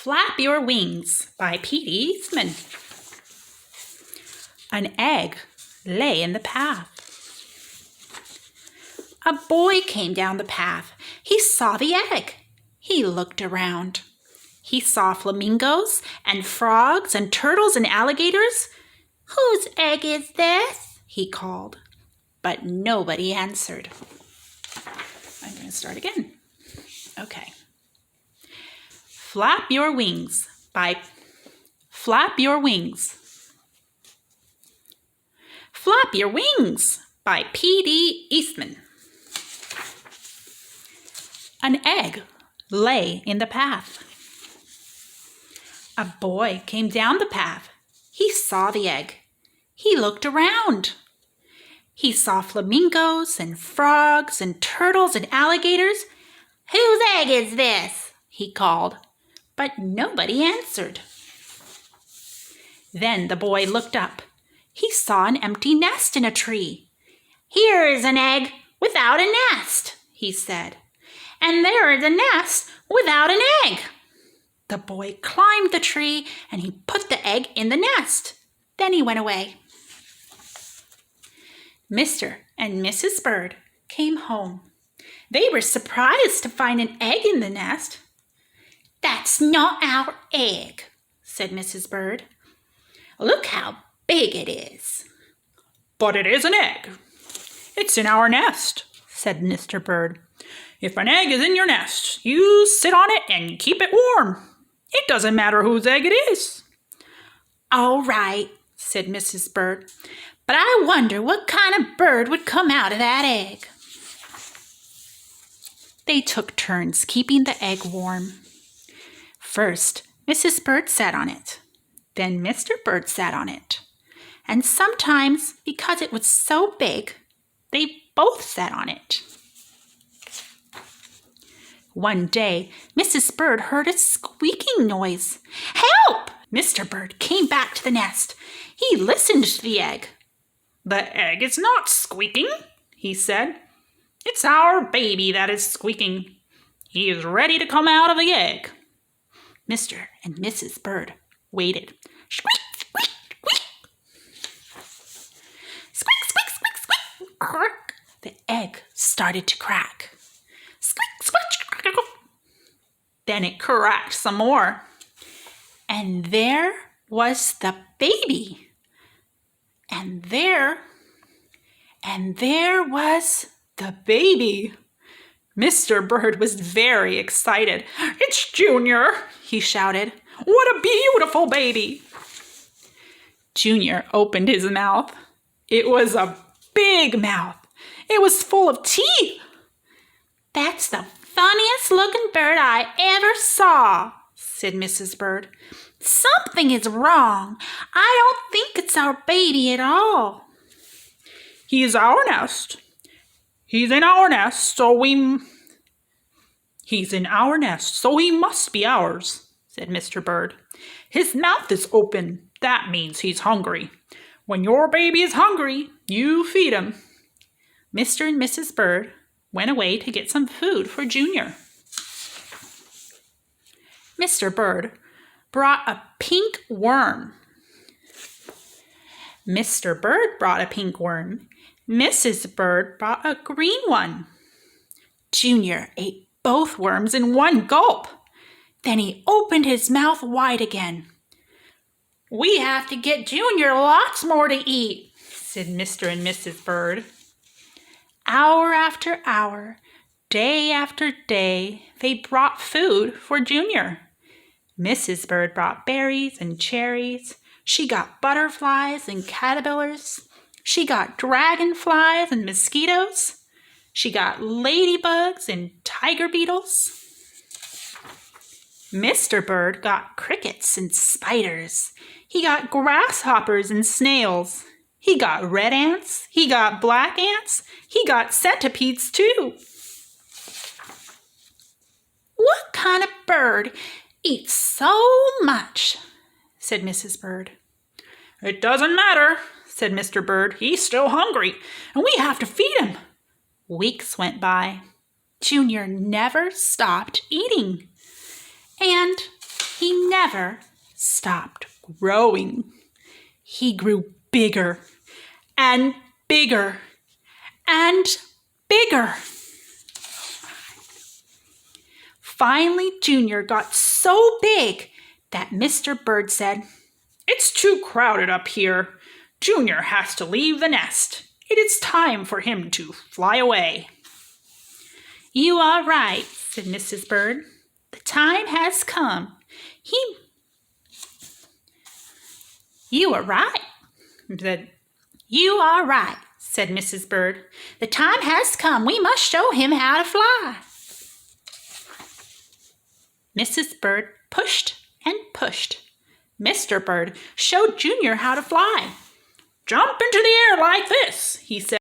Flap Your Wings by Eastman. An egg lay in the path. A boy came down the path. He saw the egg. He looked around. He saw flamingos and frogs and turtles and alligators. "Whose egg is this?" he called. But nobody answered. I'm going to start again. Okay. Flap Your Wings by Flap Your Wings. Flap Your Wings by P.D. Eastman. An egg lay in the path. A boy came down the path. He saw the egg. He looked around. He saw flamingos and frogs and turtles and alligators. "Whose egg is this?" he called, but nobody answered. Then the boy looked up. He saw an empty nest in a tree. "Here is an egg without a nest," he said. "And there is a nest without an egg." The boy climbed the tree and he put the egg in the nest. Then he went away. Mr. and Mrs. Bird came home. They were surprised to find an egg in the nest. "That's not our egg," said Mrs. Bird. "Look how big it is." "But it is an egg. It's in our nest," said Mr. Bird. "If an egg is in your nest, you sit on it and keep it warm. It doesn't matter whose egg it is." "All right," said Mrs. Bird, "but I wonder what kind of bird would come out of that egg." They took turns keeping the egg warm. First, Mrs. Bird sat on it. Then Mr. Bird sat on it. And sometimes, because it was so big, they both sat on it. One day, Mrs. Bird heard a squeaking noise. "Help!" Mr. Bird came back to the nest. He listened to the egg. "The egg is not squeaking," he said. "It's our baby that is squeaking. He is ready to come out of the egg." Mr. and Mrs. Bird waited. Squeak, squeak, squeak. Squeak, squeak, squeak, squeak. Crack. The egg started to crack. Squeak, squeak, squeak. Then it cracked some more. And there was the baby. And there was the baby. Mr. Bird was very excited. "It's Junior," he shouted. "What a beautiful baby." Junior opened his mouth. It was a big mouth. It was full of teeth. "That's the funniest looking bird I ever saw," said Mrs. Bird. "Something is wrong. I don't think it's our baby at all." He's in our nest, so he must be ours," said Mr. Bird. "His mouth is open. That means he's hungry. When your baby is hungry, you feed him." Mr. and Mrs. Bird went away to get some food for Junior. Mr. Bird brought a pink worm. Mr. Bird brought a pink worm. Mrs. Bird brought a green one. Junior ate both worms in one gulp. Then he opened his mouth wide again. "We have to get Junior lots more to eat," said Mr. and Mrs. Bird. Hour after hour, day after day, they brought food for Junior. Mrs. Bird brought berries and cherries. She got butterflies and caterpillars. She got dragonflies and mosquitoes. She got ladybugs and tiger beetles. Mr. Bird got crickets and spiders. He got grasshoppers and snails. He got red ants. He got black ants. He got centipedes too. "What kind of bird eats so much?" said Mrs. Bird. "It doesn't matter," said Mr. Bird. "He's still hungry, and we have to feed him." Weeks went by. Junior never stopped eating. And he never stopped growing. He grew bigger and bigger and bigger. Finally, Junior got so big that Mr. Bird said, It's too crowded up here. Junior has to leave the nest. It is time for him to fly away. You are right, said Mrs. Bird. The time has come. You are right, said Mrs. Bird. The time has come. We must show him how to fly. Mrs. Bird pushed and pushed. Mr. Bird showed Junior how to fly. Jump into the air like this, he said.